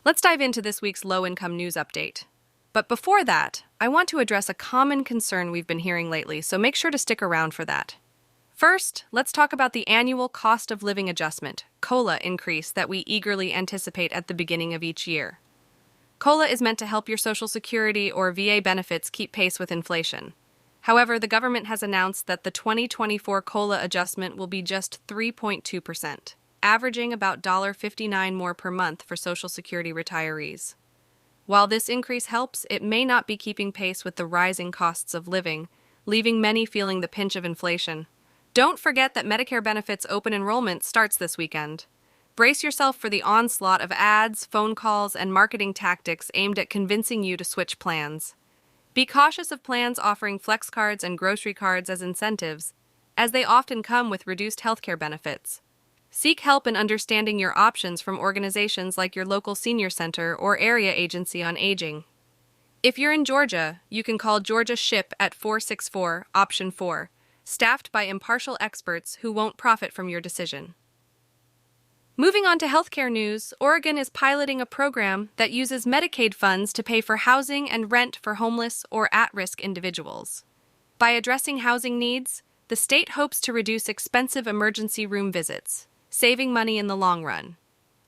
Let's dive into this week's low-income news update. But before that, I want to address a common concern we've been hearing lately, so make sure to stick around for that. First, let's talk about the annual cost of living adjustment, COLA increase that we eagerly anticipate at the beginning of each year. COLA is meant to help your Social Security or VA benefits keep pace with inflation. However, the government has announced that the 2024 COLA adjustment will be just 3.2%, averaging about $59 more per month for Social Security retirees. While this increase helps, it may not be keeping pace with the rising costs of living, leaving many feeling the pinch of inflation. Don't forget that Medicare benefits open enrollment starts this weekend. Brace yourself for the onslaught of ads, phone calls, and marketing tactics aimed at convincing you to switch plans. Be cautious of plans offering flex cards and grocery cards as incentives, as they often come with reduced healthcare benefits. Seek help in understanding your options from organizations like your local senior center or area agency on aging. If you're in Georgia, you can call Georgia SHIP at 464 option 4, staffed by impartial experts who won't profit from your decision. Moving on to healthcare news, Oregon is piloting a program that uses Medicaid funds to pay for housing and rent for homeless or at-risk individuals. By addressing housing needs, the state hopes to reduce expensive emergency room visits, saving money in the long run.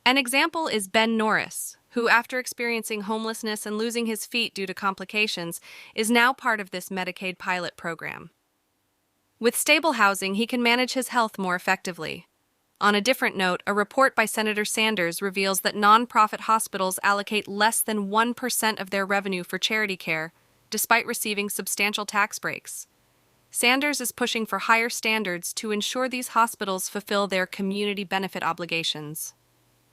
An example is Ben Norris, who, after experiencing homelessness and losing his feet due to complications, is now part of this Medicaid pilot program. With stable housing, he can manage his health more effectively. On a different note, a report by Senator Sanders reveals that nonprofit hospitals allocate less than 1% of their revenue for charity care, despite receiving substantial tax breaks. Sanders is pushing for higher standards to ensure these hospitals fulfill their community benefit obligations.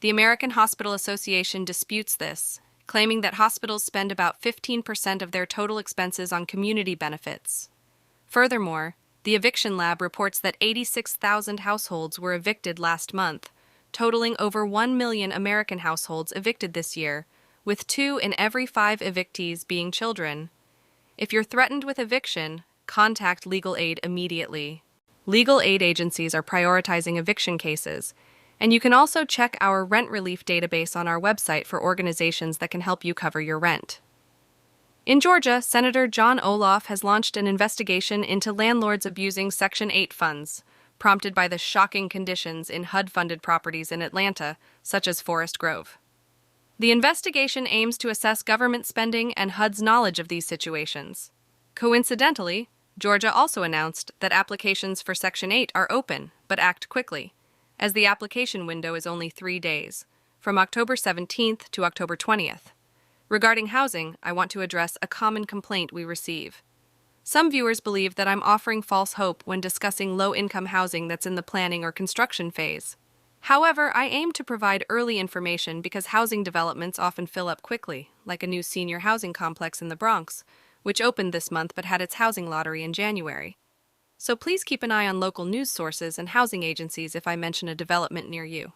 The American Hospital Association disputes this, claiming that hospitals spend about 15% of their total expenses on community benefits. Furthermore, the Eviction Lab reports that 86,000 households were evicted last month, totaling over 1 million American households evicted this year, with 2 in every 5 evictees being children. If you're threatened with eviction, contact legal aid immediately. Legal aid agencies are prioritizing eviction cases, and you can also check our rent relief database on our website for organizations that can help you cover your rent. In Georgia, Senator John Olaf has launched an investigation into landlords abusing Section 8 funds, prompted by the shocking conditions in HUD-funded properties in Atlanta, such as Forest Grove. The investigation aims to assess government spending and HUD's knowledge of these situations. Coincidentally, Georgia also announced that applications for Section 8 are open, but act quickly, as the application window is only 3 days, from October 17th to October 20th. Regarding housing, I want to address a common complaint we receive. Some viewers believe that I'm offering false hope when discussing low-income housing that's in the planning or construction phase. However, I aim to provide early information because housing developments often fill up quickly, like a new senior housing complex in the Bronx, which opened this month but had its housing lottery in January. So please keep an eye on local news sources and housing agencies if I mention a development near you.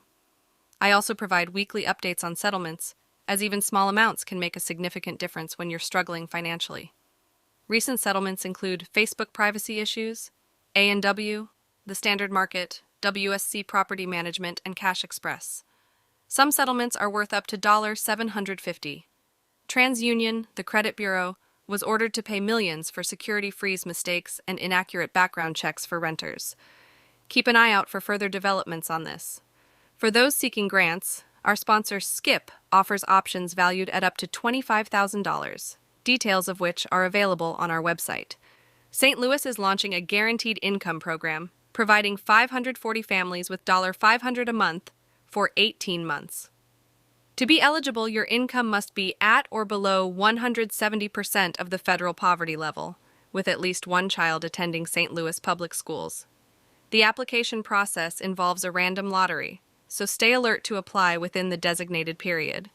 I also provide weekly updates on settlements, as even small amounts can make a significant difference when you're struggling financially. Recent settlements include Facebook privacy issues, A&W, the Standard Market, WSC Property Management, and Cash Express. Some settlements are worth up to $750. TransUnion, the credit bureau, was ordered to pay millions for security freeze mistakes and inaccurate background checks for renters. Keep an eye out for further developments on this. For those seeking grants, our sponsor Skip offers options valued at up to $25,000, details of which are available on our website. St. Louis is launching a guaranteed income program, providing 540 families with $500 a month for 18 months. To be eligible, your income must be at or below 170% of the federal poverty level, with at least one child attending St. Louis public schools. The application process involves a random lottery, so stay alert to apply within the designated period.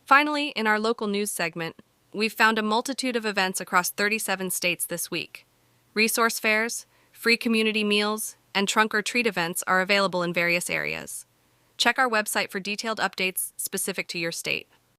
Finally, in our local news segment, we've found a multitude of events across 37 states this week. Resource fairs, free community meals, and trunk or treat events are available in various areas. Check our website for detailed updates specific to your state.